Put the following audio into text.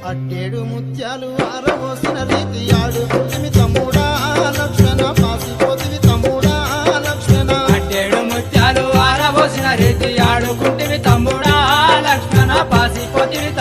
అట్టేడు ముత్యాలు ఆరవోసిన రీతి ఆడుకుంటివి తమ్ముడా లక్ష్మణ పాసిపోతివి తమ్ముడా లక్ష్మణ అట్టేడు ముత్యాలు ఆరబోసిన రీతి ఆడుకుంటివి తమ్ముడా లక్ష్మణ పాసిపోతివి